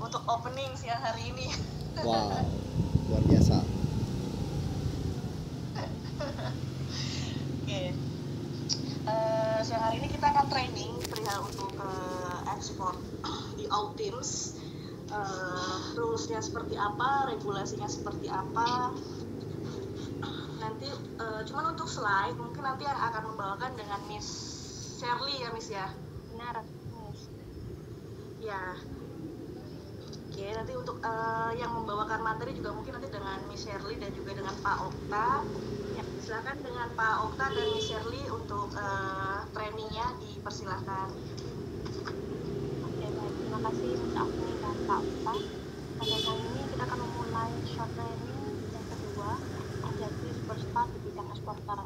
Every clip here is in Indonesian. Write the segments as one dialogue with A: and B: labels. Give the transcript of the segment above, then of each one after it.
A: untuk opening siang hari ini.
B: Wow, luar biasa.
A: Oke. Siang hari ini kita akan training perihal untuk ekspor di Outteams. Rulesnya seperti apa, regulasinya seperti apa. Nanti cuman untuk slide mungkin nanti yang akan membawakan dengan Miss Shirley ya Miss ya.
C: Benar, Miss.
A: Ya. Oke, nanti untuk yang membawakan materi juga mungkin nanti dengan Miss Shirley dan juga dengan Pak Okta. Ya, silakan dengan Pak Okta dan Miss Shirley untuk trainingnya dipersilakan.
C: Oke, baik. Terima kasih Miss Afni dan Pak Okta. Pada kali ini kita akan memulai short training yang kedua menjadi superstar di bidang eksporter.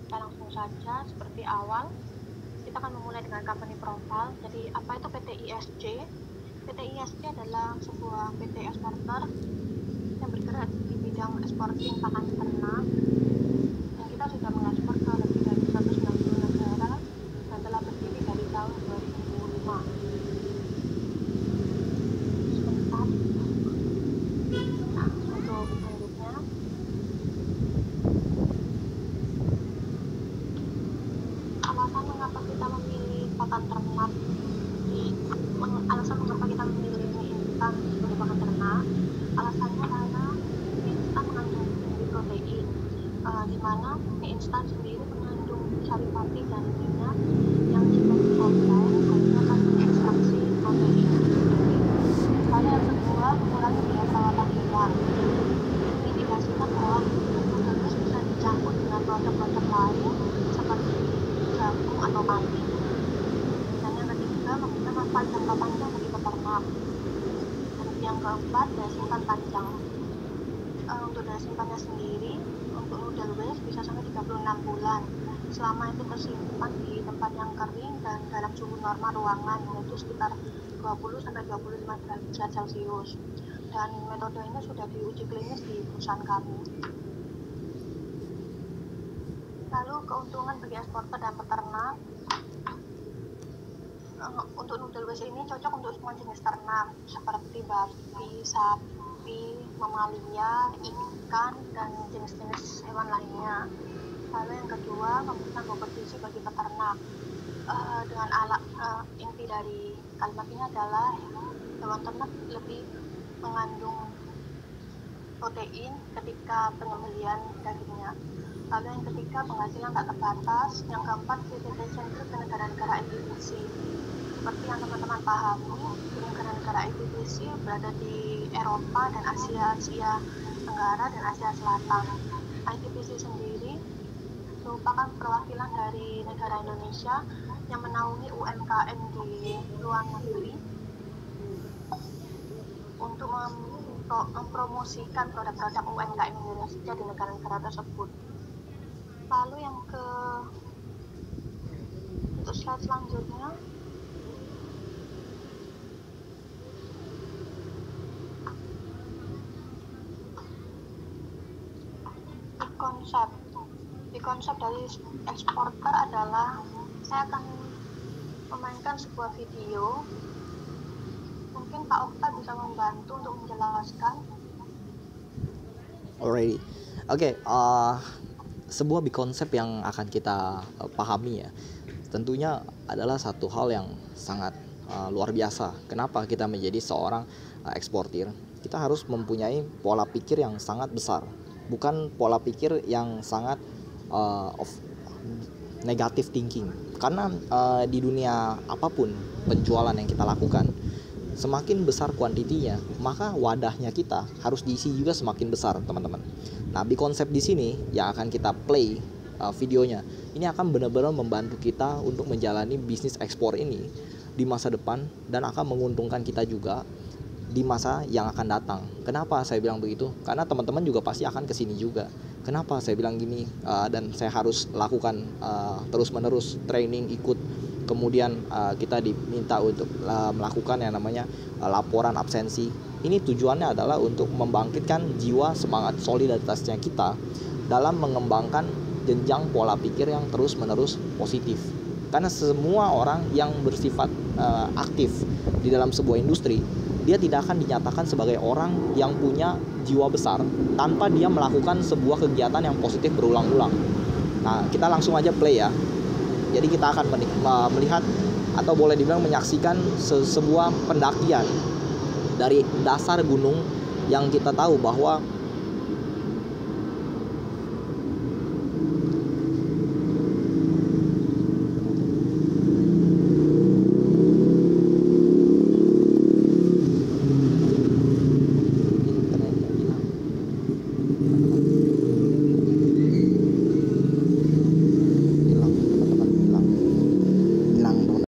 C: Kita langsung saja seperti awal. Kita akan memulai dengan company profile. Jadi apa itu PT ISC? PT ISC adalah sebuah PT eksporter yang bergerak di bidang eksporting pakan ternak, yang kita sudah mengekspor ke lebih dari 190 negara dan telah berdiri dari tahun 2005. Sebentar. Nah, untuk selanjutnya, alasan mengapa kita memilih pakan ternak alasan mengapa kita memilih mie instan sebagai pakan ternak, alasannya karena mie instan mengandung tinggi protein, di mana mie instan sendiri mengandung sari pati dan minyak yang jika dikomplain hanya akan mengekstraksi protein itu sendiri. Hal yang kedua, mengurangi biaya perawatan hewan. Diindikasikan bahwa noodles bisa dicampur dengan produk-produk lain seperti jagung atau padi. Dan yang ketiga, memberikan manfaat jangka panjang bagi peternak. Dan yang keempat, daya simpan panjang. Untuk daya simpannya sendiri, untuk noodle waste bisa sampai 36 bulan. Selama itu tersimpan di tempat yang kering dan dalam suhu normal ruangan, yaitu sekitar 20-25 derajat Celcius. Dan metode ini sudah diuji klinis di perusahaan kami. Lalu keuntungan bagi eksporter dan peternak. Untuk noodle waste ini cocok untuk semua jenis ternak seperti babi, sapi, mamalia, ikan, dan jenis-jenis hewan lainnya. Lalu yang kedua, memberikan bobot gizi bagi peternak. Dengan alat inti dari kalimat ini adalah hewan ternak lebih mengandung protein ketika penyembelihan dagingnya. Lalu yang ketiga, penghasilan tak terbatas. Yang keempat, visitation ke negara-negara ITBC. Seperti yang teman-teman pahami, negara-negara ITBC berada di Eropa dan Asia Tenggara dan Asia Selatan. ITBC sendiri merupakan perwakilan dari negara Indonesia yang menaungi UMKM di luar negeri untuk mempromosikan produk-produk UMKM Indonesia di negara-negara tersebut. Lalu untuk slide selanjutnya, di konsep dari eksporter adalah saya akan memainkan sebuah video. Mungkin Pak Okta bisa membantu untuk menjelaskan.
B: Alright, oke. Sebuah big konsep yang akan kita pahami ya, tentunya adalah satu hal yang sangat luar biasa. Kenapa kita menjadi seorang eksportir? Kita harus mempunyai pola pikir yang sangat besar, bukan pola pikir yang sangat negative thinking. Karena di dunia apapun penjualan yang kita lakukan, semakin besar kuantitinya, maka wadahnya kita harus diisi juga semakin besar, teman-teman. Nah, di konsep di sini yang akan kita play videonya, ini akan benar-benar membantu kita untuk menjalani bisnis ekspor ini di masa depan dan akan menguntungkan kita juga di masa yang akan datang. Kenapa saya bilang begitu? Karena teman-teman juga pasti akan kesini juga. Kenapa saya bilang gini? Dan saya harus lakukan terus-menerus training, ikut. Kemudian kita diminta untuk melakukan yang namanya laporan absensi. Ini tujuannya adalah untuk membangkitkan jiwa semangat solidaritasnya kita dalam mengembangkan jenjang pola pikir yang terus-menerus positif. Karena semua orang yang bersifat aktif di dalam sebuah industri, dia tidak akan dinyatakan sebagai orang yang punya jiwa besar tanpa dia melakukan sebuah kegiatan yang positif berulang-ulang. Nah, kita langsung aja play ya. Jadi kita akan melihat atau boleh dibilang menyaksikan sebuah pendakian dari dasar gunung yang kita tahu bahwa